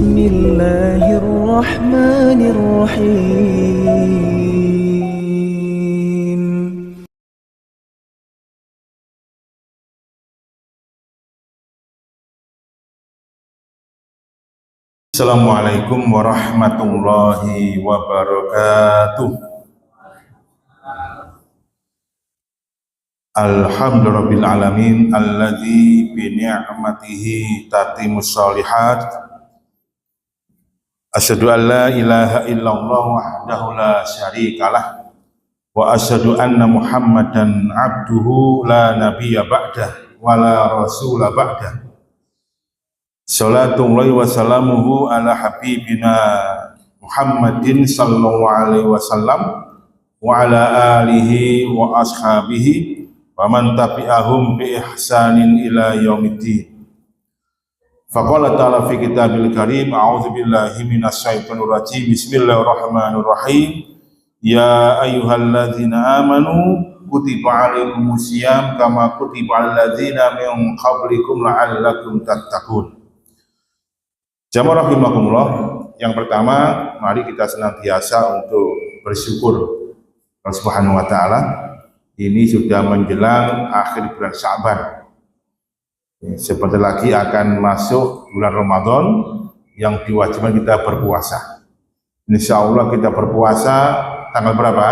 Bismillahirrahmanirrahim. Assalamualaikum warahmatullahi wabarakatuh. Alhamdulillahirabbil alamin alladzi bi ni'matihi tatimmus shalihat. Asyhadu an la ilaha illallah wahdahu la syarikalah wa asyhadu anna Muhammadan abduhu la nabiyya ba'dah wa la rasula ba'dah. Salatullahi wa salamuhu ala habibina Muhammadin sallallahu alaihi wasallam wa ala alihi wa ashabihi wa man tabi'ahum bi ihsanin ila yaumiddin. Faqala ta'ala fi kitabil karim, a'udzu billahi minasy syaithanir rajim. Bismillahirrahmanirrahim. Ya ayyuhalladzina amanu kutiba alaikumus syiyam kama kutiba alal ladzina min qablikum la'allakum tattaqun. Jamaah rahimakumullah, yang pertama mari kita senantiasa untuk bersyukur Allah Subhanahu wa taala. Ini sudah menjelang akhir bulan Sya'ban. Sebentar lagi akan masuk bulan Ramadan yang diwajibkan kita berpuasa. Insya Allah kita berpuasa tanggal berapa?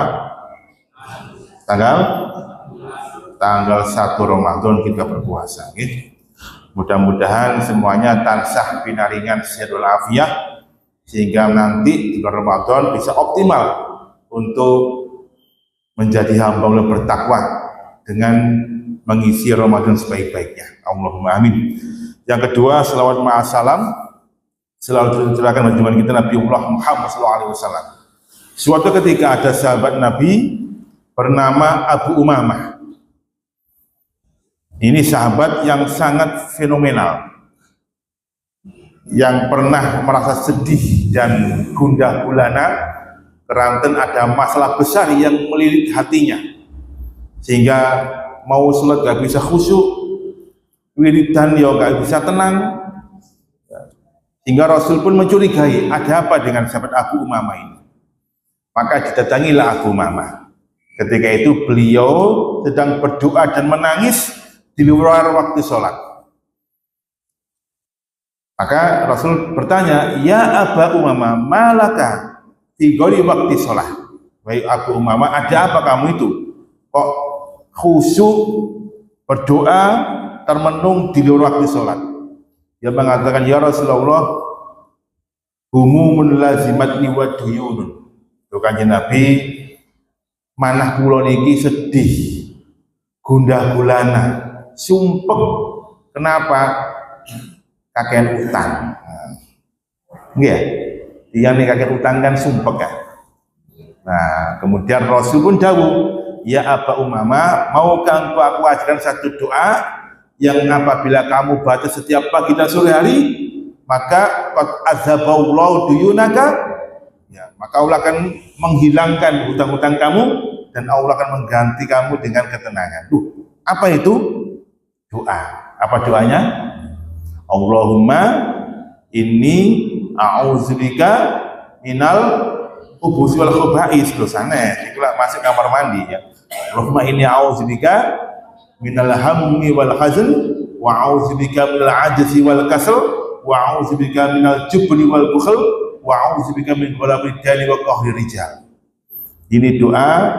Tanggal 1 Ramadan kita berpuasa. Mudah-mudahan semuanya tansah pinaringan sehat walafiat sehingga nanti di bulan Ramadan bisa optimal untuk menjadi hamba yang bertakwa dengan mengisi Ramadan sebaik-baiknya. Allahumma amin. Yang kedua, selawat ma'asalam selalu tercurahkan bagi kita Nabiullah Muhammad SAW. Suatu ketika ada sahabat Nabi bernama Abu Umamah. Ini sahabat yang sangat fenomenal, yang pernah merasa sedih dan gundah gulana keranten ada masalah besar yang melilit hatinya, sehingga mau sholat gak bisa khusyuk, wiridan ya gak bisa tenang, hingga Rasul pun mencurigai ada apa dengan sahabat Abu Umamah ini. Maka didatangilah Abu Umamah. Ketika itu beliau sedang berdoa dan menangis di luar waktu sholat. Maka Rasul bertanya, ya Abu Umamah, malaka fi ghairi waktu sholat. Wahai Abu Umamah, ada apa kamu itu? Kok khusyuk berdoa termenung di luar waktu sholat? Dia mengatakan, ya Rasulullah, humumun lazimatni wa duyunun. Kanjeng Nabi, manah kula niki sedih, gundah gulana, sumpek. Kenapa? Kakean utang. Nggih, yang nih kakean utang kan sumpek kan. Nah, kemudian Rasul pun dawuh, ya Abu Umamah, maukah engkau aku ajarkan satu doa yang apabila kamu baca setiap pagi dan sore hari, maka qad azhaballahu duyunaka, ya, maka Allah akan menghilangkan hutang-hutang kamu dan Allah akan mengganti kamu dengan ketenangan. Apa itu? Doa. Apa doanya? Allahumma inni a'udzubika minal khubuthi wal khaba'is. Dosane iku lak masuk kamar mandi ya. Allahumma inni a'udzubika minal hammi wal hazn wa a'udzubika minal ajzi wal kasal wa a'udzubika minal jubni wal bukhl wa a'udzubika min ghalabil dani wa qahri rijal. Ini doa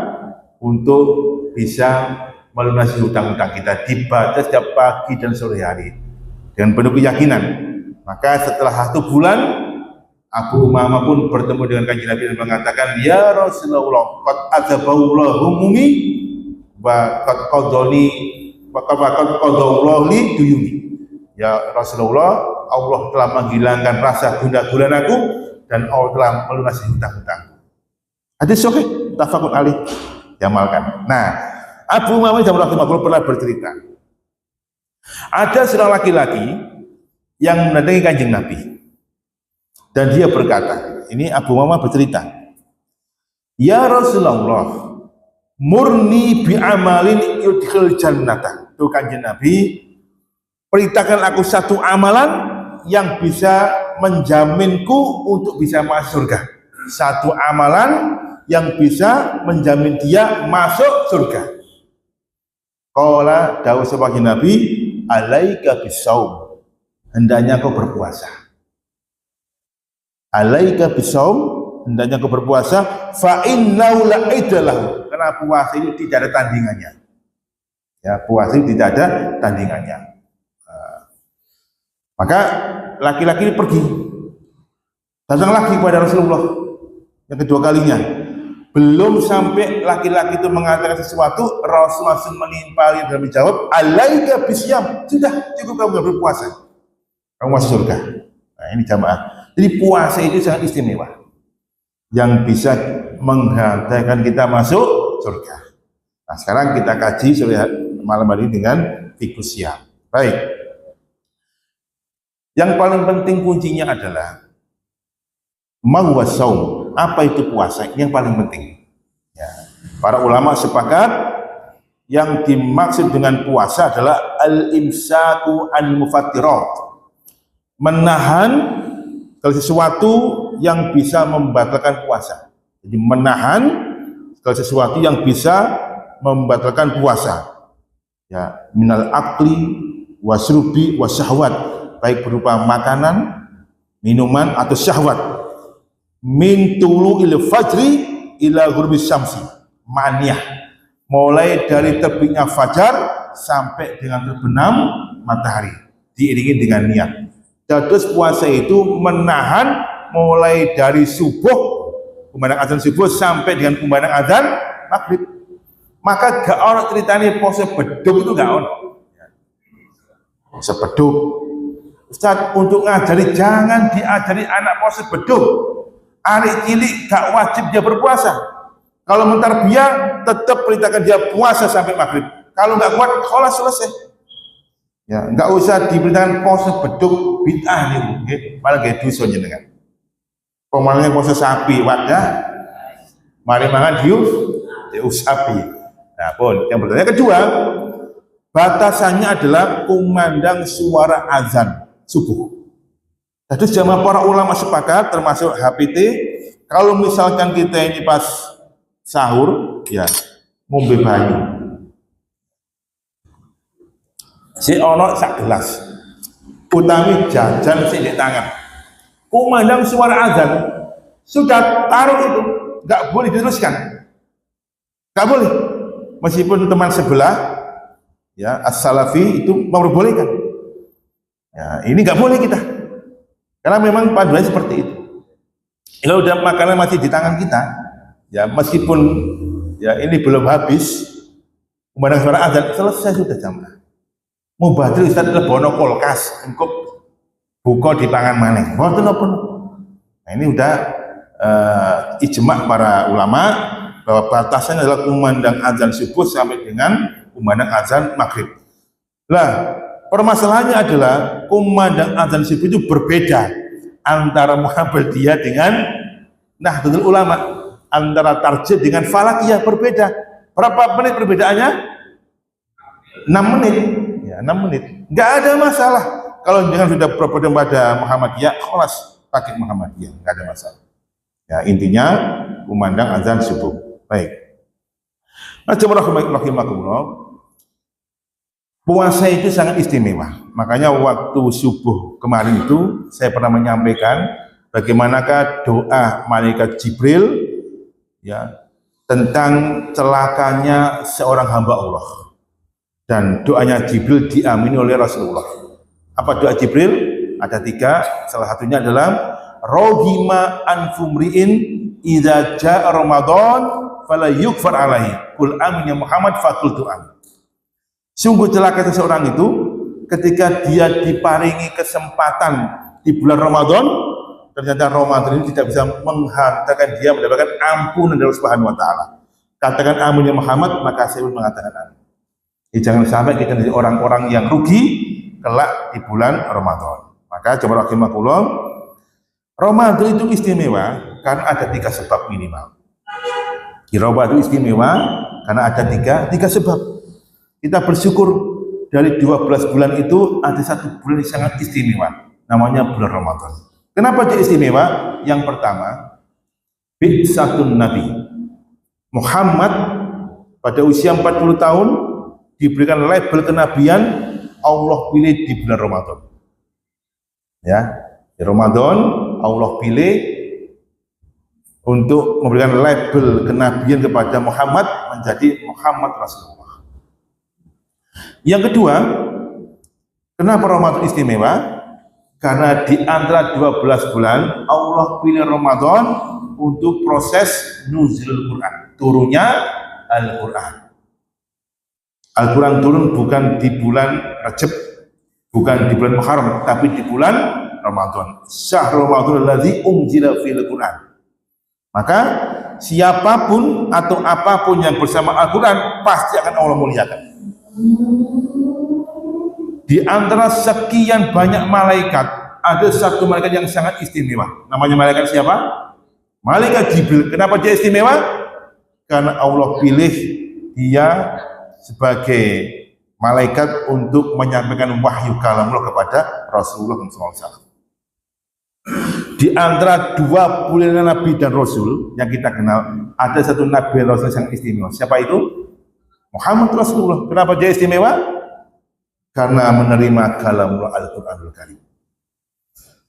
untuk bisa melunasi hutang-hutang kita, dibaca setiap pagi dan sore hari dengan penuh keyakinan. Maka setelah 1 bulan, Abu Umamah pun bertemu dengan Kanjeng Nabi dan mengatakan, ya Rasulullah, qad adzabullahu humumi wa qad qadani wa qad qadallahu li duyuni. Ya Rasulullah, Allah telah menghilangkan rasa gundah gulanaku dan Allah telah melunasi hutang-hutang. Hadis sahih muttafaqun alaih, diamalkan. Nah, Abu Umamah pernah bercerita, ada seorang laki-laki yang mendatangi Kanjeng Nabi dan dia berkata, ini Abu Umamah bercerita, ya Rasulullah, murni bi amalin yudkhil jannata. Itu Kanjeng Nabi, perintahkan aku satu amalan yang bisa menjaminku untuk bisa masuk surga. Satu amalan yang bisa menjamin dia masuk surga. Qala dawuh sebagai Nabi, alaika bisaum, hendaknya kau berpuasa. Alaika bisaum, hendaknya kau berpuasa. Fa innahu la idalahu, karena puasa itu tidak ada tandingannya. Ya, puasa itu tidak ada tandingannya. Maka laki-laki ini pergi, datang lagi kepada Rasulullah yang kedua kalinya. Belum sampai laki-laki itu mengatakan sesuatu, Rasulullah menimpali dan menjawab, alaika bisyam, sudah cukup kamu berpuasa, kamu masuk surga. Nah ini jamaah. Jadi puasa itu sangat istimewa, yang bisa menghantarkan kita masuk surga. Nah sekarang kita kaji sore malam hari dengan tikus siam. Baik. Yang paling penting kuncinya adalah ma'wasaum, apa itu puasa? Yang paling penting. Ya. Para ulama sepakat yang dimaksud dengan puasa adalah al-imsaku an-mufattirat, menahan kalau sesuatu yang bisa membatalkan puasa. Jadi menahan kalau sesuatu yang bisa membatalkan puasa. Ya, minal akli wasrubi wasyahwat, baik berupa makanan, minuman atau syahwat. Min tulu'il fajri ila ghurubis syamsi, maniyah, mulai dari terbitnya fajar sampai dengan terbenam matahari, diiringi dengan niat. Terus puasa itu menahan mulai dari subuh, kumandang azan subuh sampai dengan kumandang azan maghrib. Maka gak ono ceritanya puasa beduk itu gak ono. Puasa beduk, Ustaz, untuk ngajari jangan diajari anak puasa beduk. Anak cilik gak wajib dia berpuasa. Kalau mentarbiyah tetap perintahkan dia puasa sampai maghrib. Kalau nggak kuat, kholas selesai. Ya, nggak usah diperintahkan puasa beduk, bid'ah nih, malah kayak dosa jenengan. Pemalingnya puasa sapi, wadah, mari mangan dius sapi. Nah, pun yang pertanyaan kedua, batasannya adalah kumandang suara azan subuh. Jadi jamaah para ulama sepakat, termasuk HPT, kalau misalkan kita ini pas sahur, ya ngombe banyu, si ono sak gelas, utami jajan sih di tangan, kumandang suara azan, sudah taruh itu, nggak boleh diteruskan, nggak boleh, meskipun teman sebelah, ya as-salafi itu memperbolehkan. Ya, ini nggak boleh kita, karena memang panduannya seperti itu. Kalau udah makanan masih di tangan kita, ya meskipun ya ini belum habis, kumandang suara azan selesai sudah jamaah. Mubadil Ustaz lebono kulkas, engkau buka di tangan maneh. Mboten napa. Nah ini udah ijma para ulama bahwa batasannya adalah kumandang azan subuh sampai dengan kumandang azan maghrib. Lah permasalahannya adalah kumandang azan subuh itu berbeda antara Muhammadiyah dengan Nahdlatul Ulama, antara Tarjih dengan Falakiyah berbeda. Berapa menit perbedaannya? 6 menit. Ya, 6 menit. Enggak ada masalah. Kalau jangan sudah berpedoman pada Muhammadiyah, kelas pakai Muhammadiyah, enggak ada masalah. Ya, intinya kumandang azan subuh. Baik. Nah, rahimakumullah. Puasa itu sangat istimewa. Makanya waktu subuh kemarin itu saya pernah menyampaikan bagaimanakah doa malaikat Jibril ya tentang celakanya seorang hamba Allah. Dan doanya Jibril diamini oleh Rasulullah. Apa doa Jibril? Ada 3, salah satunya adalah rohima anfumriin idza jaa Ramadan fala yukfar alaihi. Qul amin ya Muhammad faqul tu'am. Sungguh celaka seseorang itu ketika dia diparingi kesempatan di bulan Ramadan, ternyata Ramadan ini tidak bisa menghantarkan dia mendapatkan ampunan dari Allah Subhanahu wa taala. Katakan amin ya Muhammad, maka saya pun mengatakan amin. Jangan sampai kita menjadi orang-orang yang rugi kelak di bulan Ramadan. Maka coba rahimakumullah, Ramadan itu istimewa karena ada 3 sebab minimal. Ramadan itu istimewa karena ada 3 sebab. Kita bersyukur dari 12 bulan itu ada 1 bulan yang sangat istimewa, namanya bulan Ramadan. Kenapa dia istimewa? Yang pertama, bi'satun Nabi. Muhammad pada usia 40 tahun diberikan label kenabian, Allah pilih di bulan Ramadan. Ya, di Ramadan Allah pilih untuk memberikan label kenabian kepada Muhammad menjadi Muhammad Rasulullah. Yang kedua, kenapa Ramadan istimewa? Karena di antara 12 bulan Allah pilih Ramadan untuk proses nuzul Quran, turunnya Al-Quran. Al-Quran turun bukan di bulan Rajab, bukan di bulan Muharram, tapi di bulan Ramadan. Syahrul Ramadan alladzi unzila fil Quran. Maka siapapun atau apapun yang bersama Al-Quran pasti akan Allah muliakan. Di antara sekian banyak malaikat, ada satu malaikat yang sangat istimewa. Namanya malaikat siapa? Malaikat Jibril. Kenapa dia istimewa? Karena Allah pilih dia sebagai malaikat untuk menyampaikan wahyu kalamullah kepada Rasulullah SAW. Di antara 20 nabi dan rasul yang kita kenal, ada satu nabi dan rasul yang istimewa. Siapa itu? Muhammad Rasulullah. Kenapa dia istimewa? Karena menerima kalamullah Al-Quranul Karim.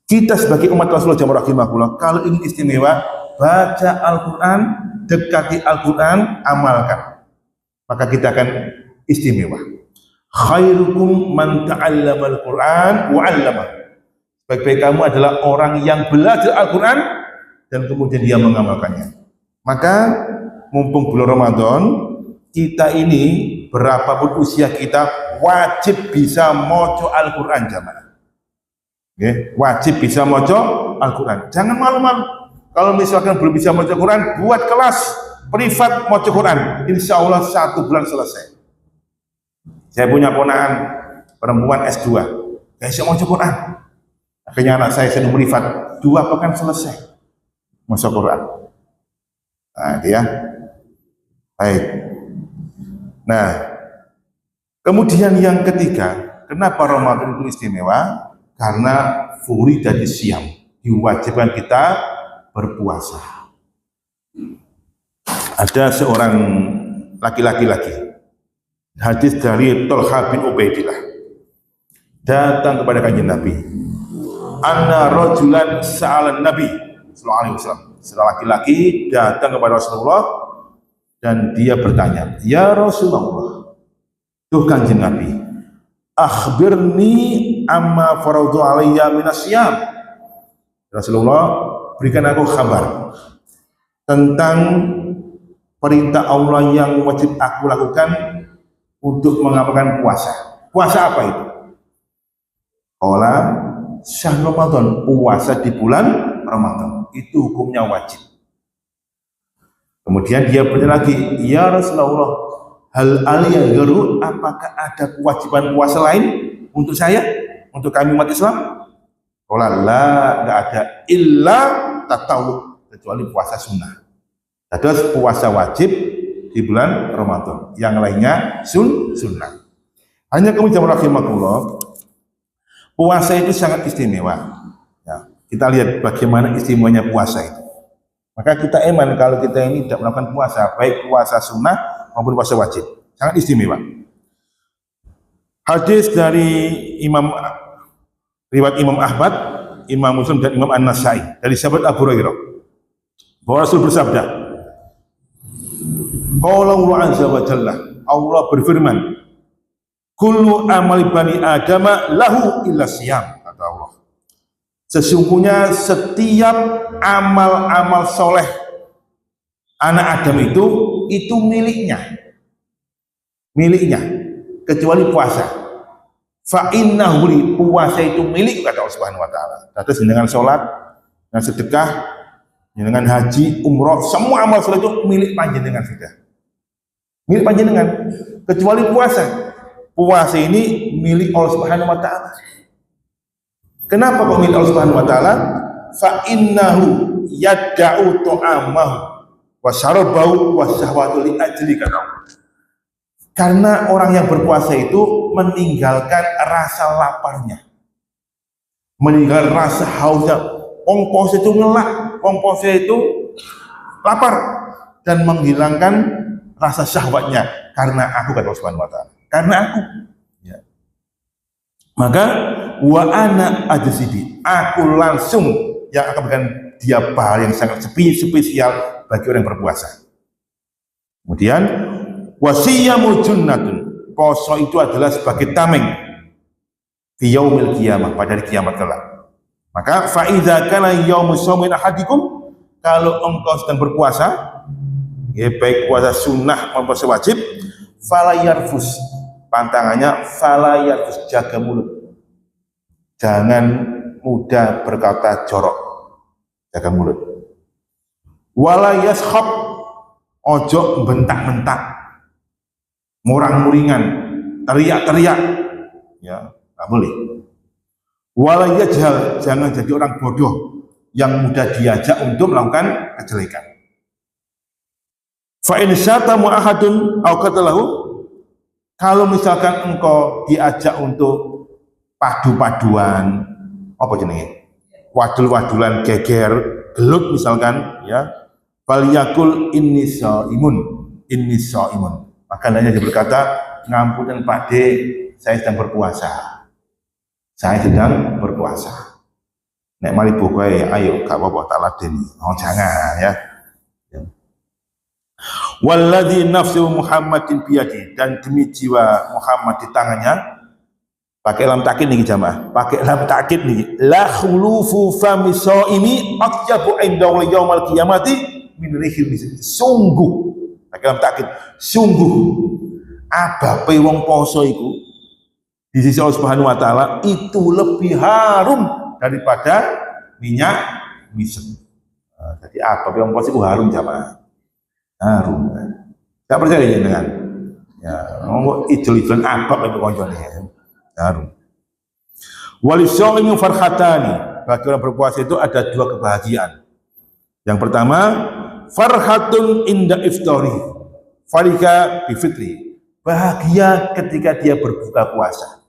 Kita sebagai umat Rasulullah jamaah rahimahullah, kalau ingin istimewa, baca Al-Quran, dekati Al-Quran, amalkan, maka kita akan istimewa. Khairukum man ta'allama al-Quran wa 'allama. Sebaik-baik kamu adalah orang yang belajar Al-Quran dan kemudian dia mengamalkannya. Maka mumpung bulan Ramadan, kita ini berapapun usia kita wajib bisa maca Al-Quran jamaah. Okay? Wajib bisa maca Al-Quran. Jangan malu-malu. Kalau misalkan belum bisa maca Quran, buat kelas privat mau Quran, insya Allah 1 bulan selesai. Saya punya ponakan perempuan S2, saya mau Quran. Akhirnya anak saya sedang privat, 2 pekan selesai mau Quran. Nah, itu ya. Baik. Nah, kemudian yang ketiga, kenapa Ramadan itu istimewa? Karena furi dari siam, diwajibkan kita berpuasa. Ada seorang laki-laki hadis dari Thalha bin Ubaidillah datang kepada kanjeng Nabi. Anna rajulan sa'alan Nabi sallallahu alaihi wasallam. Seorang laki-laki datang kepada Rasulullah dan dia bertanya, "Ya Rasulullah, tuh kanjeng Nabi, akhbirni amma faradu alayya minasyam." Rasulullah, berikan aku kabar tentang perintah Allah yang wajib aku lakukan untuk mengamalkan puasa. Puasa apa itu? Qala syahrul Ramadan, puasa di bulan Ramadan. Itu hukumnya wajib. Kemudian dia bertanya lagi, "Ya Rasulullah, hal aliyah garu, apakah ada kewajiban puasa lain untuk saya, untuk kami umat Islam?" Qala la, enggak ada, illa tatawwu, kecuali puasa sunnah. Terus puasa wajib di bulan Ramadan, yang lainnya sunnah. Hanya kemudian rahimakumullah, puasa itu sangat istimewa. Ya, kita lihat bagaimana istimewanya puasa itu. Maka kita iman kalau kita ini tidak melakukan puasa, baik puasa sunnah maupun puasa wajib, sangat istimewa. Hadis dari riwayat Imam Ahmad, Imam Muslim dan Imam An-Nasai dari sahabat Abu Hurairah, bahwa Rasul bersabda, qala Allah azza wa jalla, Allah berfirman, kullu amali bani adama lahu illa siyam, kata Allah. Sesungguhnya setiap amal-amal soleh anak Adam itu miliknya, kecuali puasa. Fa innahu, puasa itu milik, kata Allah Subhanahu wa taala. Terus dengan sholat, dengan sedekah, dengan haji, umroh, semua amal soleh itu milik panjenengan sudah. Milik panjenengan, kecuali puasa. Puasa ini milik Allah Subhanahu wa taala. Kenapa kok milik Allah Subhanahu wa taala? Fa innahu yad'u ta'amahu wa syarabahu wa syahwatu li ajli, kata Allah. Karena orang yang berpuasa itu meninggalkan rasa laparnya, meninggalkan rasa hausnya Wong poso itu ngelak, wong poso itu lapar dan menghilangkan rasa syahwatnya karena aku kata Allah Subhanahu wa taala. Karena aku. Ya. Maka wa ana ajsidi, aku langsung yang akan berikan dia pahala yang sangat spesial bagi orang yang berpuasa. Kemudian wasiyamu junnatun, poso itu adalah sebagai tameng fi yaumil qiyamah, pada hari kiamat kelak. Maka fa idza kana yaumu shaumin ahadikum, kalau engkau sedang berpuasa, ya baik puasa sunnah maupun puasa wajib, fala yarfus, pantangannya fala yarfus, jaga mulut. Jangan mudah berkata jorok, jaga mulut. Wala yaskhab, ojo bentak-bentak, murang-muringan, teriak-teriak, ya nggak boleh. Wala yajhal, jangan jadi orang bodoh yang mudah diajak untuk melakukan kejelekan. Fa in syatamu ahadun aw qatalahu, kalau misalkan engkau diajak untuk padu-paduan, apa jenenge? Wadul-wadulan geger, gelut misalkan, ya. Fal yakul inni shaimun, inni shaimun. Maka hanya dia berkata, ngapunten Pak De, saya sedang berpuasa. Saya sedang berpuasa. Nek mari buka ayo gak apa-apa tak ladeni. Oh jangan ya. Walladzi nafsu Muhammadin biyadi, dan demi jiwa Muhammad di tangannya, pakai lam takkid nih jamaah, pakai lam takkid nih, la khulufu fami shaimi atyabu indahu yaumal qiyamati min rihil misk. Sungguh, pakai lam takkid, sungguh abape wong poso iku di sisi Allah Subhanahu wa taala itu lebih harum daripada minyak misek. Nah, jadi apa yang poso itu harum jamaah? Harum. Tidak percaya dengan ya, ngomong ijol-ijolan apa itu konjone harum. Walisyaimi farhatani, bagi orang berpuasa itu ada dua kebahagiaan. Yang pertama, farhatun inda iftari, farika bifitri, bahagia ketika dia berbuka puasa.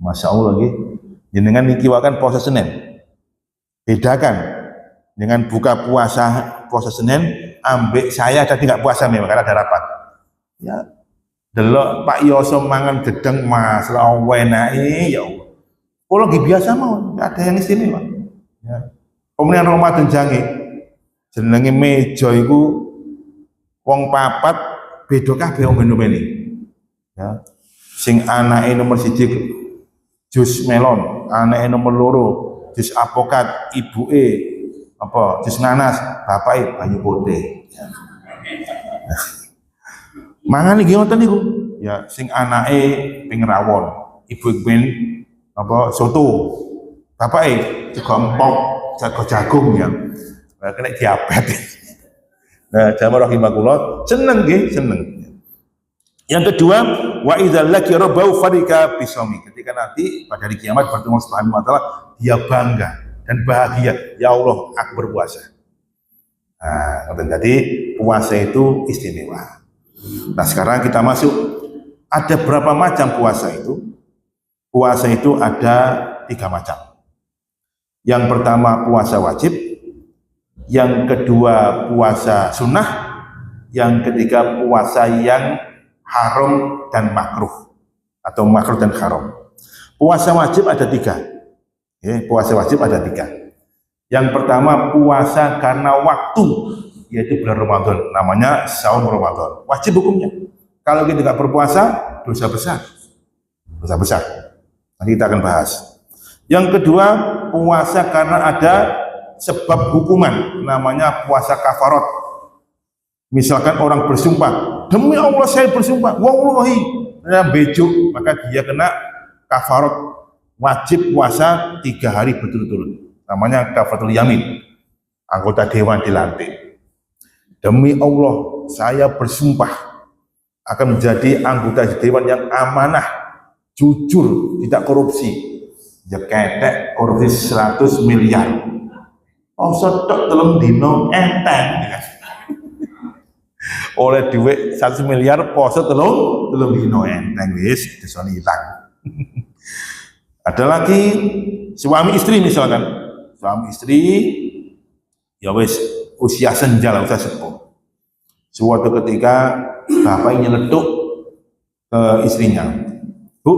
Masya Allah lagi, jenengan niki wakan puasa Senin, bedakan dengan buka puasa Senin, ambek saya tadi nggak puasa memang karena ada rapat. Ya, delok Pak Yoso mangan gedeng mas, lawenai ya Allah. Kalau lagi biasa mau, nggak ada yang istimewa. Ya. Kemudian Ramadan jange, jenenge meja iku wong papat beda kabeh wong ngene. Ya. Sing anake nomor 1 jus melon, anake nomor 2 jus apokat, ibuke apa jus nanas, bapake banyu putih. Ya. Mangan iki ngoten niku. Ya, sing anake ping rawon, ibu ping apa soto. Bapake digempok jagung ya. Nah, kena diabetes. Nah, jamaah rahimakumullah, seneng nggih, seneng. Yang kedua, wa idzal laki rabbahu farika bisawmi. Ketika nanti pada hari kiamat bertemu Subhanahu wa taala, dia bangga dan bahagia. Ya Allah, aku berpuasa. Nah, jadi puasa itu istimewa. Nah, sekarang kita masuk. Ada berapa macam puasa itu? Puasa itu ada 3 macam. Yang pertama puasa wajib, yang kedua puasa sunnah, yang ketiga puasa yang haram dan makruh atau makruh dan haram. Puasa wajib ada 3. Ya, puasa wajib ada 3. Yang pertama puasa karena waktu, yaitu bulan Ramadan, namanya saum Ramadan. Wajib hukumnya. Kalau kita tidak berpuasa, dosa besar. Dosa besar. Nanti kita akan bahas. Yang kedua, puasa karena ada sebab hukuman, namanya puasa kafarat. Misalkan orang bersumpah, demi Allah saya bersumpah, wallahi, bejuk, maka dia kena kafarat, wajib puasa 3 hari berturut-turut. Namanya kafaratul yamin. Anggota dewan dilantik. Demi Allah, saya bersumpah akan menjadi anggota dewan yang amanah, jujur, tidak korupsi. Ya ketek korupsi 100 miliar. Oh setok telung dino enteng. Oleh duit 100 miliar poso telung dino enteng wis desone ilang. Ada lagi suami istri misalkan suami istri ya wis usia senja lah, usia sepuh. Suatu ketika bapak nyeletuk ke istrinya, Bu,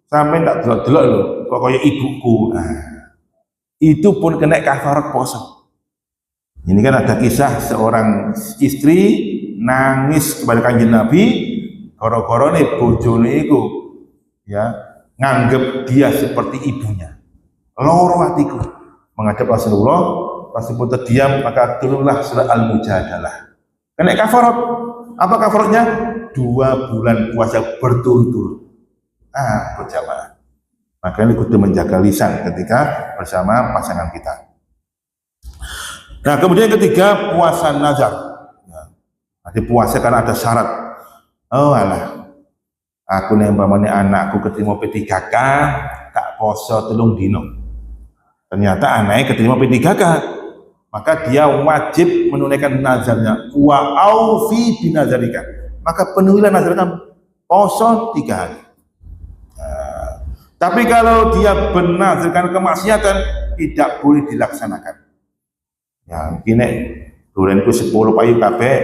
sampai tak delok-delok lho, kok kayak ibuku. Nah, itu pun kena kafarat poso. Ini kan ada kisah seorang istri nangis kepada Kanjeng Nabi gara-gara nih bojone iku ya nganggep dia seperti ibunya. Loro hatiku menghadap Rasulullah, Rasul pun terdiam, maka turunlah surat Al-Mujadalah. Kena kafarat. Apa kafaratnya? 2 bulan puasa berturut-turut. Berjamaah. Makanya kudu menjaga lisan ketika bersama pasangan kita. Nah, kemudian yang ketiga, puasa nazar. Ya. Jadi puasa karena ada syarat. Oh alah, aku nembamane anakku keterima P3K, tak poso 3 dino. Ternyata anaknya keterima P3K, maka dia wajib menunaikan nazarnya. Wa aufi binazarika. Maka penuhilah nazar kamu, poso 3 hari. Nah, tapi kalau dia benar dengan kemaksiatan, tidak boleh dilaksanakan. Ya, kini durenku 10 payu kabeh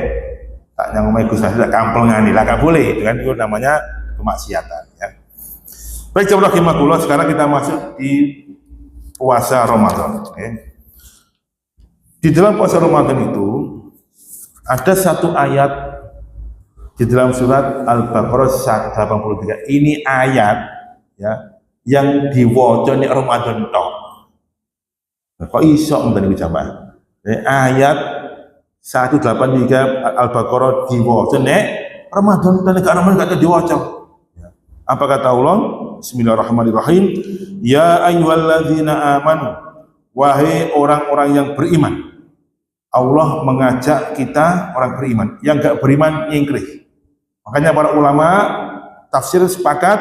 tak nyangomai Gus tak kamplengan lah, gak boleh, itu kan, itu namanya kemaksiatan ya. Baik, jazakallahu, sekarang kita masuk di puasa Ramadan ya. Di dalam puasa Ramadan itu ada satu ayat di dalam surat Al-Baqarah 183. Ini ayat ya yang diwaca nek Ramadan tok. Kok iso ngene iki jamaah? Ayat 183 Al-Baqarah diwaca nek Ramadan dan nek Ramadan gak diwaca. Apa kata Allah? Bismillahirrahmanirrahim. Ya ayyuhalladzina amanu, wahai orang-orang yang beriman. Allah mengajak kita orang beriman, yang gak beriman nyingkrih. Makanya para ulama tafsir sepakat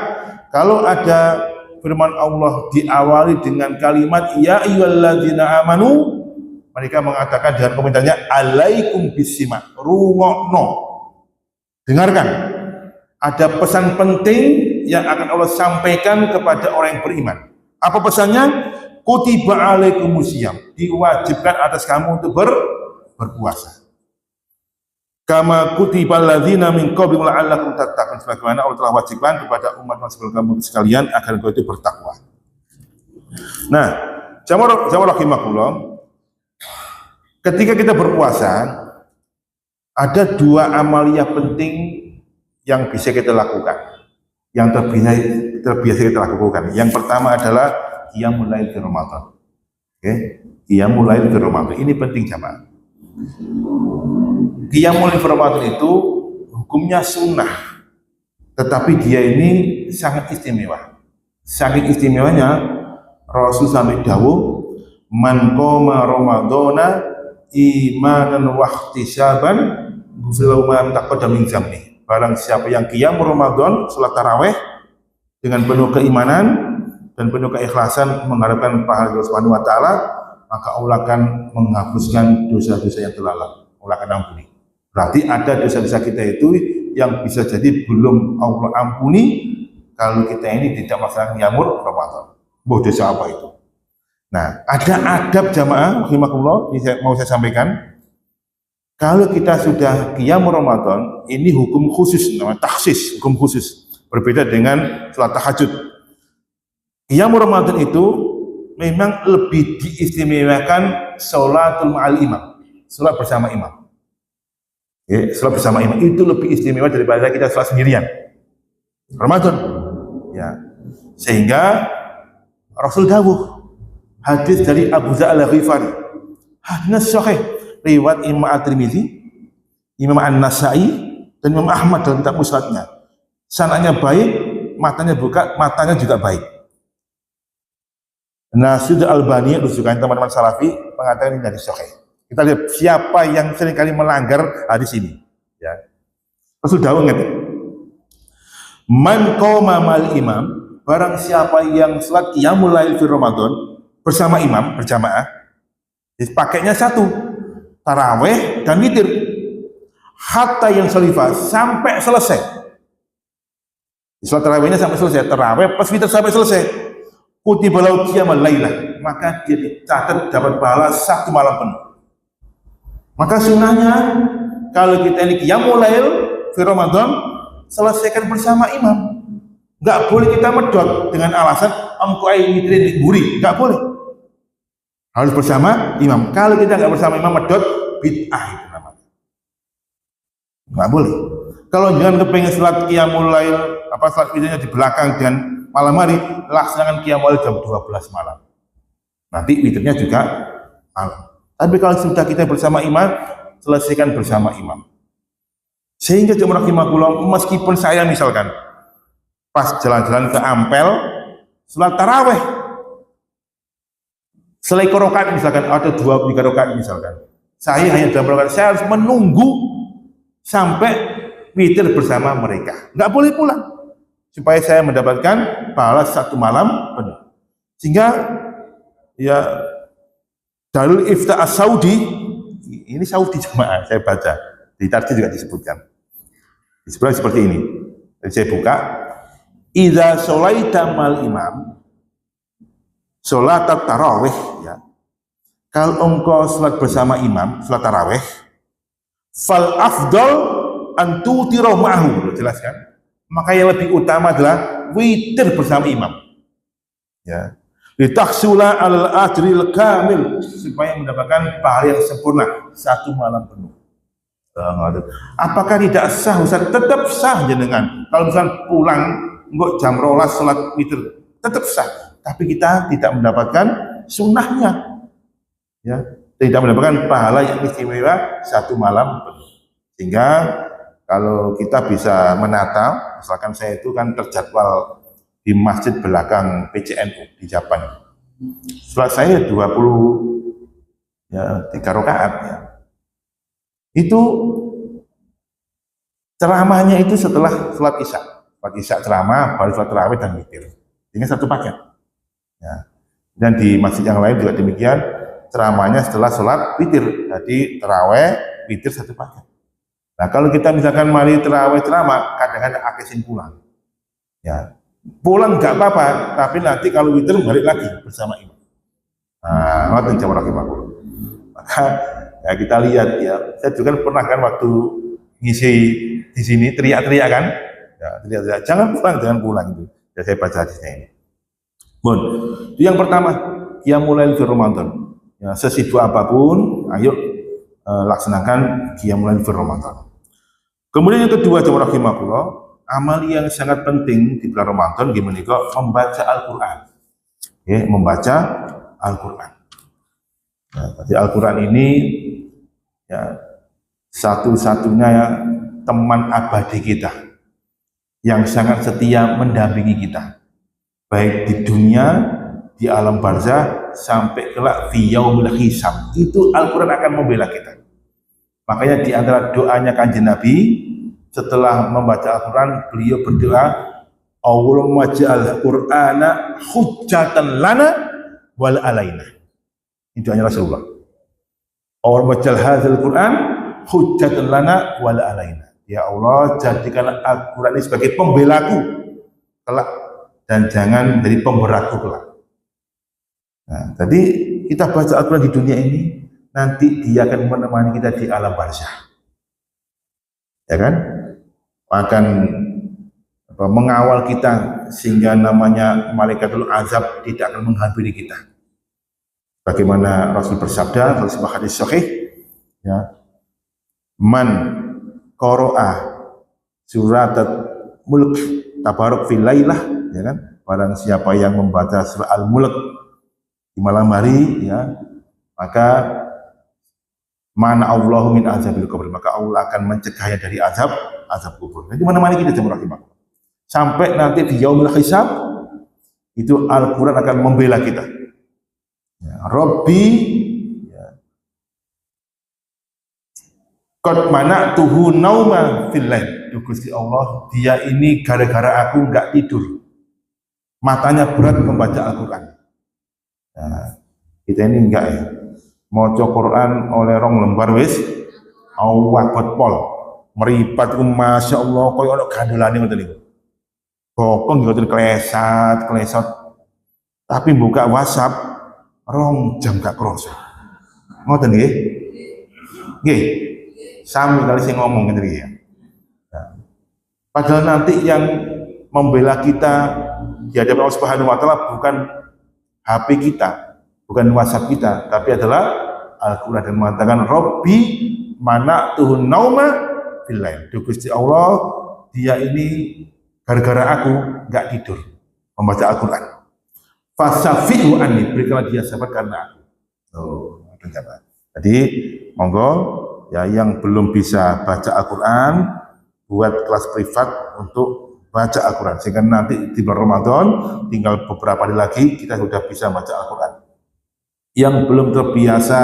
kalau ada firman Allah diawali dengan kalimat ya ayyuhalladzina amanu, mereka mengatakan dengan komentarnya alaikum bisima, rungokno, dengarkan, ada pesan penting yang akan Allah sampaikan kepada orang yang beriman. Apa pesannya? Kutiba alaikumusiyam, diwajibkan atas kamu untuk berpuasa. Kama kutiba alladzina min qablikum la'allakum tattaqun, sebagaimana Allah telah wajibkan kepada umat sebelum kamu sekalian agar engkau itu bertakwa. Nah, jamaah rahimakumullah, ketika kita berpuasa, ada 2 amalia penting yang bisa kita lakukan, yang terbiasa kita lakukan. Yang pertama adalah qiyamul lail di Ramadan. Oke, qiyamul lail di Ramadan. Ini penting jamaah. Qiyamul lail di Ramadan itu hukumnya sunnah, tetapi dia ini sangat istimewa. Saking istimewanya Rasul sampai dawuh, man qoma ramadhana imanan wa ihtisaban ghufira ma taqaddama min dzambi. Barang siapa yang qiyam Ramadan, salat tarawih dengan penuh keimanan dan penuh keikhlasan mengharapkan pahala Allah Subhanahu wa taala, maka Allah akan menghapuskan dosa-dosa yang telah lalu. Allah akan ampuni. Berarti ada dosa-dosa kita itu yang bisa jadi belum Allah ampuni kalau kita ini tidak melaksanakan qiyamul Ramadan. Dosa apa itu? Nah, ada adab jamaah rahimakumullah, ini mau saya sampaikan. Kalau kita sudah qiyamul Ramadan, ini hukum khusus, namanya takhsis, hukum khusus. Berbeda dengan salat tahajud. Qiyamul Ramadan itu memang lebih diistimewakan sholatul ma'al imam, salat bersama imam. Ya, salat bersama imam itu lebih istimewa daripada kita salat sendirian. Ramadan. Ya. Sehingga Rasul dawuh, hadis dari Abu Dzar Al-Ghifari, hadis sahih riwayat Imam At-Tirmidzi, Imam An-Nasai dan Imam Ahmad dalam kitab Musnadnya. Sanadnya baik, matanya juga baik. Nasir Al-Albani, rujukan teman-teman Salafi, mengatakan ini hadis sahih. Kita lihat siapa yang seringkali melanggar hadis ini. Ya. Rasul dawuh ngene, man qoma mal imam, barang siapa yang salat qiyamul lail fi Ramadan bersama imam berjamaah, pakainya satu, tarawih dan witir, hatta yang salifah, sampai selesai. Salat tarawihnya sampai selesai, tarawih pas witir sampai selesai. Kutiba lahu qiyamul lailah, maka dia dicatat dapat pahala 1 malam penuh. Maka sunnahnya kalau kita ini qiyamul lail di Ramadan, selesaikan bersama imam. Enggak boleh kita medot dengan alasan engko ae witri di buri, enggak boleh. Harus bersama imam. Kalau kita enggak bersama imam medot, bid'ah itu namanya. Enggak boleh. Kalau jangan kepengen salat qiyamul lail, salat witirnya di belakang dan malam hari, laksanakan qiyamul lail jam 12 malam. Nanti witirnya juga malam. Tapi kalau sudah kita bersama imam, selesaikan bersama imam. Sehingga jemaah rahimakumullah, meskipun saya misalkan pas jalan-jalan ke Ampel, salat taraweh, selai rakaat misalkan, atau 2-3 rakaat misalkan, saya hanya dalam rakaat, saya harus menunggu sampai witir bersama mereka. Nggak boleh pulang, supaya saya mendapatkan pahala 1 malam penuh. Sehingga ya dalil Iftah Saudi, ini Saudi jemaah, saya baca di tarjih juga disebutkan. Disebutkan seperti ini. Jadi saya buka, idza sholaita mal imam, sholat tarawih, ya. Kalau engkau salat bersama imam, salat tarawih, fal afdal antu tiro ma'hu, jelaskan. Maka yang lebih utama adalah witir bersama imam. Ya. Litaksula alal ajril kamil, supaya mendapatkan pahala yang sempurna 1 malam penuh. Apakah tidak sah? Ustaz, tetap sah jenengan. Kalau misalnya pulang enggak jam 12 salat witir, tetap sah. Tapi kita tidak mendapatkan sunnahnya. Ya, tidak mendapatkan pahala yang istimewa 1 malam penuh. Sehingga kalau kita bisa menata, misalkan saya itu kan terjadwal di masjid belakang PCNU di Japan. Salat saya 20 ya 3 rakaat ya. Itu ceramahnya itu setelah salat Isya. Salat Isya ceramah, baru salat tarawih dan witir. Ini 1 paket. Ya. Dan di masjid yang lain juga demikian, ceramahnya setelah salat witir. Jadi tarawih, witir 1 paket. Nah, kalau kita misalkan mari tarawih ceramah, kadang-kadang akesin pulang. Ya. Pulang nggak apa-apa, tapi nanti kalau witir balik lagi bersama imam. Nah, ngoten jamaah rahimakumullah. Maka ya kita lihat ya, saya juga pernah kan waktu ngisi di sini teriak-teriak kan, ya, teriak-teriak, jangan pulang itu. Ya saya baca hadisnya ini. Bon, itu yang pertama, qiyamul lail fi Ramadan. Ya, sesibuk apapun, ayo laksanakan qiyamul lail fi Ramadan. Kemudian yang kedua jamaah rahimakumullah, amal yang sangat penting di bulan Ramadan gimana kok membaca Al-Quran, ya, membaca Al-Quran. Ya, jadi Al-Quran ini ya satu-satunya ya, teman abadi kita yang sangat setia mendampingi kita, baik di dunia, di alam barzah, sampai kelak fi yaumil hisab. Itu Al-Quran akan membela kita. Makanya di antara doanya Kanjeng Nabi setelah membaca Al-Quran, beliau berdoa, Allahumma ja'al Qur'ana hujjatan lana wal alaina. Itu hanya Rasulullah. Allahumma ja'al hadzal Qur'an hujjatan lana wal alaina. Ya Allah, jadikan Al-Quran ini sebagai pembelaku kelak dan jangan dari pemberatku kelak. Nah, jadi kita baca Al-Quran di dunia ini, nanti dia akan menemani kita di alam barzah. Ya kan? Akan mengawal kita sehingga namanya malaikatul azab tidak akan menghampiri kita. Bagaimana Rasul bersabda dalam sebuah hadis sahih, ya, man qara'a surat mulk tabarok fil lailah, ya kan, barang siapa yang membaca surah al-mulk di malam hari, ya, maka mana Allahu min azabil kubur, maka Allah akan mencegahnya dari azab kubur. Jadi mana-mana kita jemaah rahimakumullah. Sampai nanti di yaumil hisab itu Al-Quran akan membela kita. Ya, Rabbi ya, qad mana'tuhu nauma fil lail. Gusti Allah, dia ini gara-gara aku enggak tidur. Matanya berat membaca Al-Quran. Nah, kita ini enggak ya. Maca Quran oleh rong lembar wis awak pol meripat ku Masya Allah koyo ana gandelane ngoten niku. Bokong ngoten klesat. Tapi buka WhatsApp rong jam gak krasa. Ngoten nggih? Nggih. Sami kali sing ngomong ngene iki ya. Nah, padahal nanti yang membela kita di hadapan Allah Subhanahu wa taala bukan HP kita, bukan WhatsApp kita, tapi adalah Al-Qur'an dan mengatakan Rabbi mana'tuhun nauma billail. Gusti Allah, dia ini gara-gara aku enggak tidur membaca Al-Qur'an. Fasafi'u anni, berikanlah dia sahabat karena aku. Oh, ternyata. Jadi monggo ya yang belum bisa baca Al-Qur'an buat kelas privat untuk baca Al-Quran, sehingga nanti di bulan Ramadan tinggal beberapa hari lagi kita sudah bisa baca Al-Quran. Yang belum terbiasa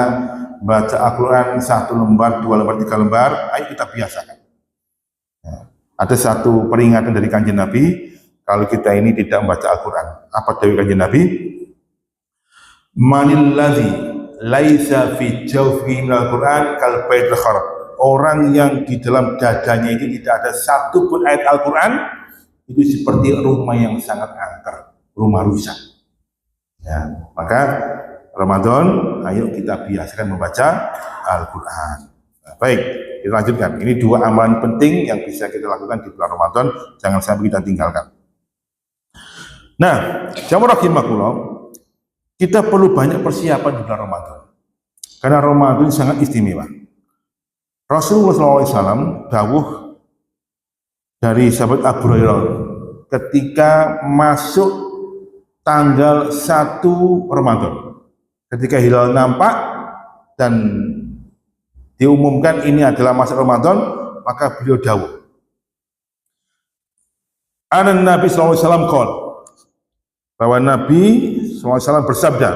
baca Al-Quran 1 lembar, 2 lembar, 3 lembar, ayo kita biasakan. Ya. Ada satu peringatan dari Kanjeng Nabi, kalau kita ini tidak membaca Al-Quran. Apa dari Kanjeng Nabi? Manil ladzi laisa fi jawfihi al-Quran kal baitil kharab. Orang yang di dalam dadanya itu tidak ada satu pun ayat Al-Quran, itu seperti rumah yang sangat angker, rumah rusak. Ya, maka Ramadan, ayo kita biasakan membaca Al-Quran. Nah, baik, kita lanjutkan. Ini 2 amalan penting yang bisa kita lakukan di bulan Ramadan, jangan sampai kita tinggalkan. Nah, jamaah rahimakumullah, kita perlu banyak persiapan di bulan Ramadan, karena Ramadan sangat istimewa. Rasulullah SAW dawuh dari sahabat Abu Hurairah ketika masuk tanggal 1 Ramadan, ketika hilal nampak dan diumumkan ini adalah masuk Ramadan, maka beliau dawuh, Anan Nabi SAW qol, bahwa Nabi SAW bersabda,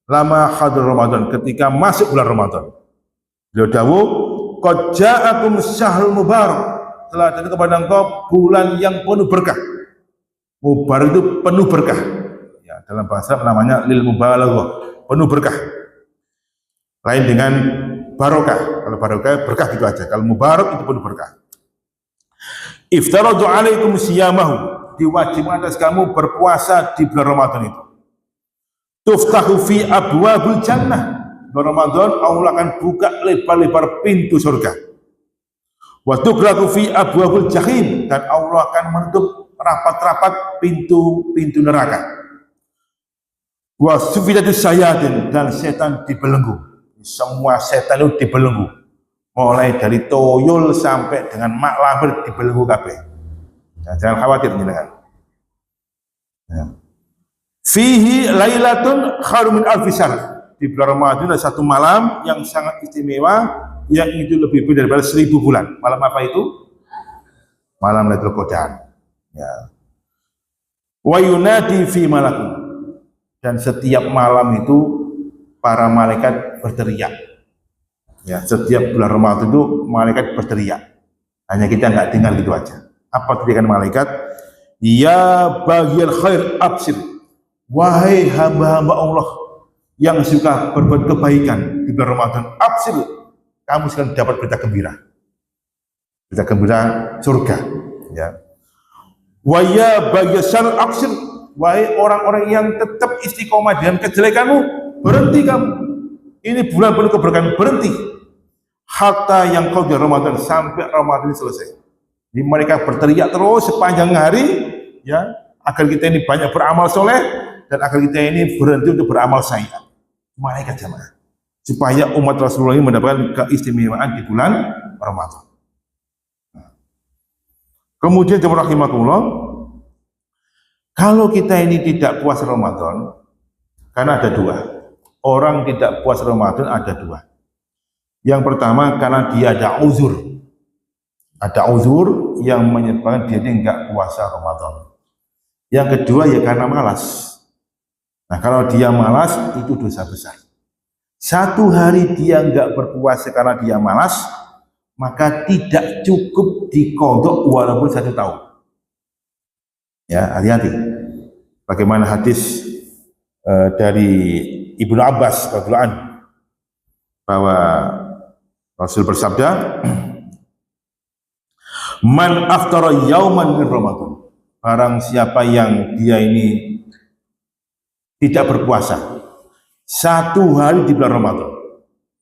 lama hadir Ramadan, ketika masuk bulan Ramadan, beliau dawuh, qad ja'akum syahrul mubarak, telah datang kepada engkau bulan yang penuh berkah. Mubarak itu penuh berkah. Ya, dalam bahasa namanya lil mubalaghah, penuh berkah. Lain dengan barokah. Kalau barokah berkah gitu aja. Kalau mubarak itu penuh berkah. Iftaradu alaikum siyamahu, diwajibkan atas kamu berpuasa di bulan Ramadan itu. Tuftahu fi abwabul jannah. Bulan Ramadan Allah akan buka lebar-lebar pintu surga. Wa tuqlaqu fi abwabul jahim, dan Allah akan menutup rapat-rapat pintu-pintu neraka. Wa sufidatus sayatin, dan setan dibelenggu. Semua setan itu dibelenggu. Mulai dari toyol sampai dengan mak lampir dibelenggu kabeh. Nah, jangan khawatir jenengan. Ya. Fihi lailatun khairum min alfi syahr. Di bulan Ramadan ada satu malam yang sangat istimewa, yang itu lebih daripada 1000 bulan. Malam apa itu? Malam Lailatul Qadar. Ya. Wa yunadi fi malakum, dan setiap malam itu para malaikat berteriak. Ya, setiap bulan Ramadan itu malaikat berteriak. Hanya kita nggak tinggal gitu aja. Apa teriakan malaikat? Ya baghiyal khair absir. Wahai hamba-hamba Allah yang suka berbuat kebaikan di bulan Ramadan, absir, kamu sekarang dapat berita gembira. Berita gembira surga. Ya. Wa ya baghiyal absir. Wahai orang-orang yang tetap istiqomah dengan kejelekanmu, berhenti kamu. Ini bulan penuh keberkahan, berhenti. Hatta yang kau di Ramadan, sampai Ramadan ini selesai. Jadi mereka berteriak terus sepanjang hari, ya, agar kita ini banyak beramal soleh dan agar kita ini berhenti untuk beramal sayyi'at. Malaikat jamaah, supaya umat Rasulullah ini mendapatkan keistimewaan di bulan Ramadan. Kemudian jemaah rahimakumullah, kalau kita ini tidak puasa Ramadan, karena ada 2. Orang tidak puasa Ramadan ada 2. Yang pertama karena dia ada uzur. Ada uzur yang menyebabkan dia enggak puasa Ramadan. Yang kedua ya karena malas. Nah, kalau dia malas itu dosa besar. 1 hari dia enggak berpuasa karena dia malas, maka tidak cukup diqodho walaupun 1 tahun. Ya, hati-hati. Bagaimana hadis dari Ibnu Abbas radhiyallahu anhu, bahwa Rasul bersabda, man aftara yauman min Ramadan, barang siapa yang dia ini tidak berpuasa satu hari di bulan Ramadan.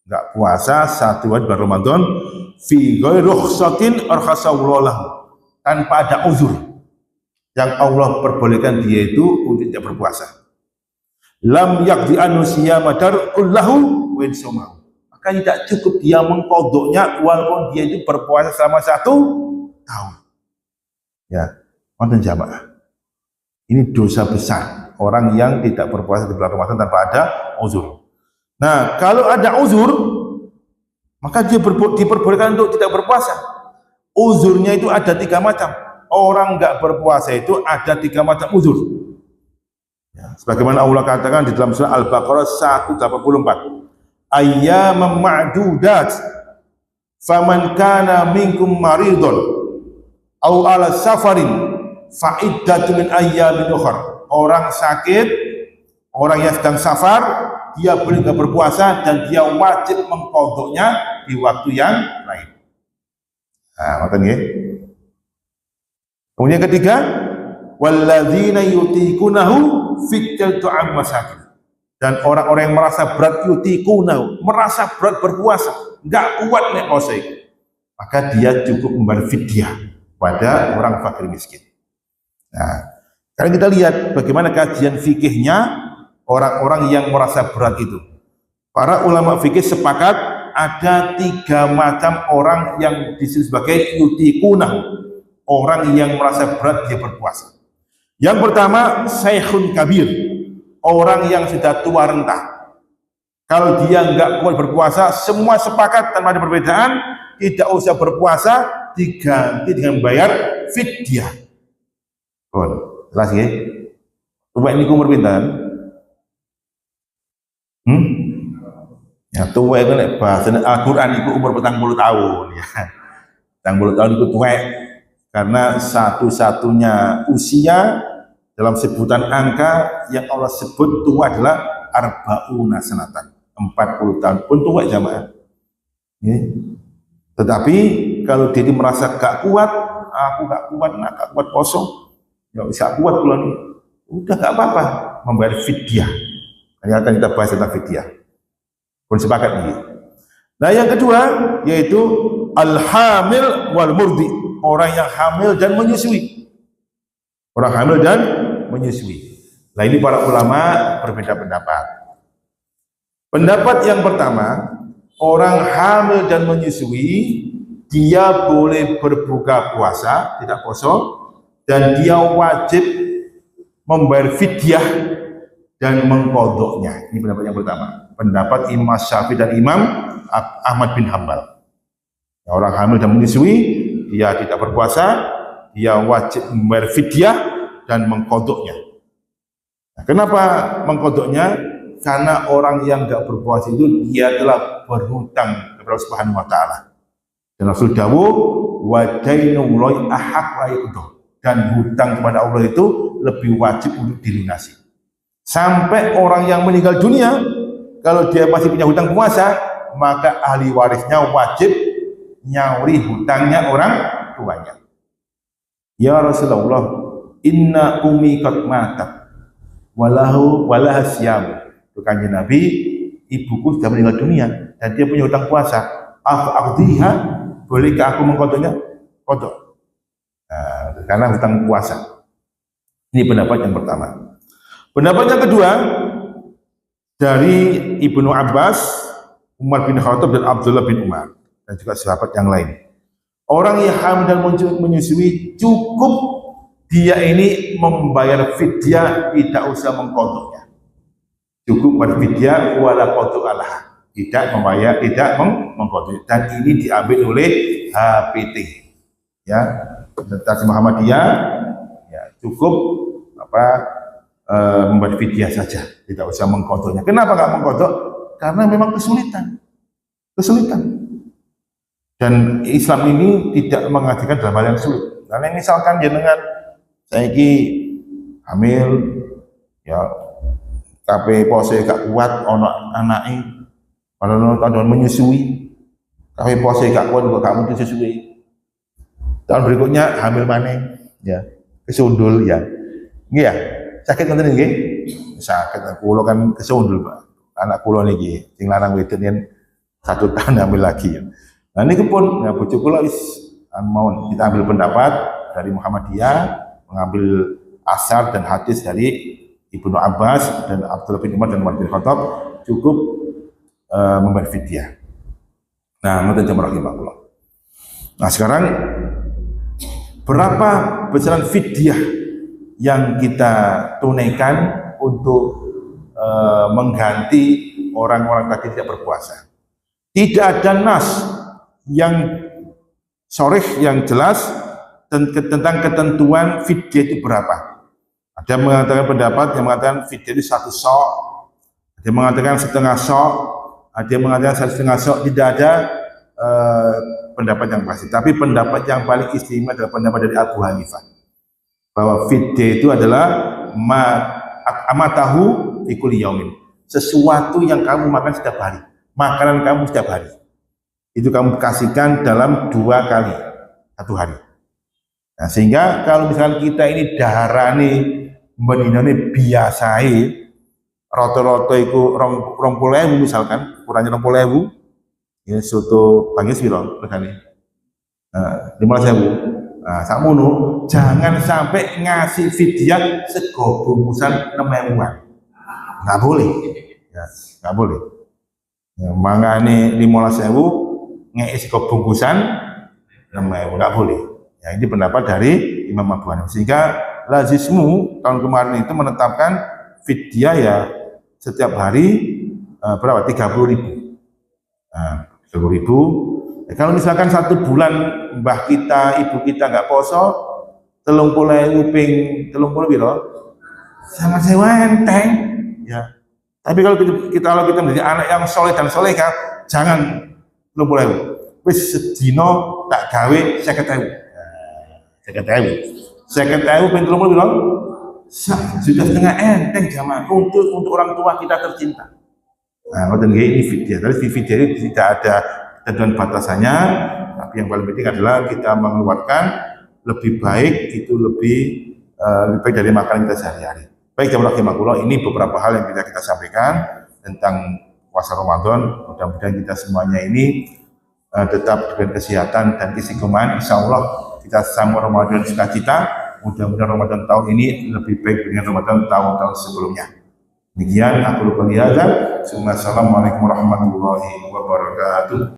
Enggak puasa satu hari di bulan Ramadan fi ghairi rukhsatin arkhasawallahu, tanpa ada uzur yang Allah perbolehkan dia itu untuk tidak berpuasa. Lam yaqdi anusia madar kullahu wa insamahu, maka tidak cukup dia mengkodoknya walaupun dia itu berpuasa selama 1 tahun. Ya, wonten jamaah. Ini dosa besar orang yang tidak berpuasa di bulan Ramadan tanpa ada uzur. Nah, kalau ada uzur, maka dia diperbolehkan untuk tidak berpuasa. Uzurnya itu ada 3 macam. Orang nggak berpuasa itu ada 3 macam uzur. Ya, sebagaimana Allah katakan di dalam surah Al-Baqarah 184, ayyamam ma'dudat, faman kana minkum maridun aw ala safarin fa'iddatu min ayyamin ukhra. Orang sakit, orang yang sedang safar, dia boleh nggak berpuasa dan dia wajib mengqadhanya di waktu yang lain. Nah, ngoten nggih. Kemudian ketiga, walladzina yutiqunahu fidyatun an masakin. Dan orang-orang yang merasa berat yutiqunahu, merasa berat berpuasa, enggak kuat nek puasa itu, maka dia cukup membayar fidyah pada orang fakir miskin. Nah, sekarang kita lihat bagaimana kajian fikihnya orang-orang yang merasa berat itu. Para ulama fikih sepakat ada 3 macam orang yang disebut sebagai yutiqunahu, orang yang merasa berat dia berpuasa. Yang pertama, syekhun kabir, orang yang sudah tua renta. Kalau dia enggak kuat berpuasa, semua sepakat tanpa ada perbedaan, tidak usah berpuasa, diganti dengan bayar fidyah. Jelas ya? Coba ini umur pinten? Ya tua itu nek bahasa Al-Qur'an itu umur 40 tahun ya. 40 tahun itu tua, karena satu-satunya usia dalam sebutan angka yang Allah sebut tua adalah arba'una sanatan, 40 tahun pun tua jamaah. Ya. Tetapi kalau dia merasa gak kuat, aku gak kuat, gak kuat kosong, ya bisa kuat bulan ini, udah gak apa-apa, membayar fidyah. Ini akan kita bahas tentang fidyah. Pun sepakat ini. Nah yang kedua yaitu al-hamil wal murdi, orang yang hamil dan menyusui. Orang hamil dan menyusui. Nah ini para ulama berbeda pendapat. Pendapat yang pertama, orang hamil dan menyusui dia boleh berbuka puasa, tidak puasa, dan dia wajib membayar fidyah dan mengqadhanya. Ini pendapat yang pertama. Pendapat Imam Syafi'i dan Imam Ahmad bin Hambal. Orang hamil dan menyusui dia tidak berpuasa, dia wajib membayar fidyah dan mengqadhanya. Nah, kenapa mengqadhanya? Karena orang yang enggak berpuasa itu dia telah berhutang kepada Allah Subhanahu wa taala. Dan Rasul dawuh wa dainullahi ahaq wa yuqdah. Dan hutang kepada Allah itu lebih wajib untuk dilunasi. Sampai orang yang meninggal dunia, kalau dia masih punya hutang puasa, maka ahli warisnya wajib nyauri hutangnya orang tuanya. Ya Rasulullah, inna ummi qad matat walaha siyam. Kanjeng Nabi, ibuku sudah meninggal dunia dan dia punya hutang puasa. Aqdiha, bolehkah aku mengqadhanya? Qadha. Nah, karena hutang puasa. Ini pendapat yang pertama. Pendapat yang kedua dari Ibnu Abbas, Umar bin Khattab dan Abdullah bin Umar dan juga sahabat yang lain. Orang yang hamil dan menyusui cukup dia ini membayar fidyah, tidak usah mengqadhanya. Cukup berfidyah wala qadha alah. Tidak membayar, tidak mengqadha. Dan ini diambil oleh HPT. Ya, Tentang Muhammadiyah ya cukup membuat fidyah saja, tidak usah mengqadhanya. Kenapa enggak mengqadha? Karena memang kesulitan. Dan Islam ini tidak mengajarkan dalam hal yang sulit. Karena misalkan jenengan saiki hamil ya kabeh pose gak kuat, ono anake ono tahun menyusui, kabeh pose gak kuat kok kamu disusui. Tahun berikutnya hamil maneh ya, kesundul ya. Nggih ya, sakit ngoten nggih? Sakit kula kan kesundul, Pak. anak kula niki sing lanang wedok yen 1 tahun hamil lagi. Nah niku pun ya bojo kula wis mau kita ambil pendapat dari Muhammadiyah, mengambil asar dan hadis dari Ibnu Abbas dan Abdullah bin Umar dan Umar bin Khattab cukup membayar fidyah. Nah, ngoten jamaah rahimakumullah. Nah, sekarang berapa besaran fidyah yang kita tunaikan untuk mengganti orang-orang tadi tidak berpuasa? Tidak ada nas yang sharih yang jelas tentang ketentuan fidyah itu berapa. Ada yang mengatakan pendapat yang mengatakan fidyah itu 1 sok, ada yang mengatakan setengah sok, ada yang mengatakan 1,5 sok. Tidak ada pendapat yang pasti. Tapi pendapat yang paling istimewa adalah pendapat dari Abu Hanifah, bahwa fidyah itu adalah amatahu fi kulli yaumin, sesuatu yang kamu makan setiap hari, makanan kamu setiap hari itu kamu kasihkan dalam 2 kali 1 hari. Nah, sehingga kalau misalnya kita ini daharane mendinane biasai rata-rata iku 20.000 misalkan, kurangnya 20.000 ya soto pagi piro regane? 15.000. Nah, sakmono jangan sampai ngasih fidyah sego bungkusan 6.000-an. Nggak boleh. Ya, nggak boleh. Ya, mangane 15.000 ngeki sego bungkusan 6.000, nggak boleh. Ya, ini pendapat dari Imam Abu Hanifah. Sehingga Lazismu tahun kemarin itu menetapkan fidyah ya setiap hari berapa? 30.000. Nah, 30.000. Ya, kalau misalkan 1 bulan mbah kita, ibu kita nggak poso, 30.000 ping 30 piro? Sama saya enteng. Ya. Tapi kalau kita menjadi anak yang soleh dan solehah, jangan 30.000. Wis sedino tak gawe 50.000. 50.000 ping 30 piro? 1,5 juta enteng jamaah untuk orang tua kita tercinta. Nah, ngoten nggih ini fidyah. Tapi fidyah ini tidak ada ketentuan batasannya, tapi yang paling penting adalah kita mengeluarkan lebih baik, itu lebih baik dari makanan kita sehari-hari. Baik jamaah rahimakumullah, ini beberapa hal yang kita sampaikan tentang puasa Ramadan. Mudah-mudahan kita semuanya ini tetap dengan kesehatan dan istiqomah. Insyaallah kita sama Ramadan sukacita. Mudah-mudahan Ramadan tahun ini lebih baik dengan Ramadan tahun-tahun sebelumnya. Demikian aku lupa lihat. Assalamualaikum warahmatullahi wabarakatuh.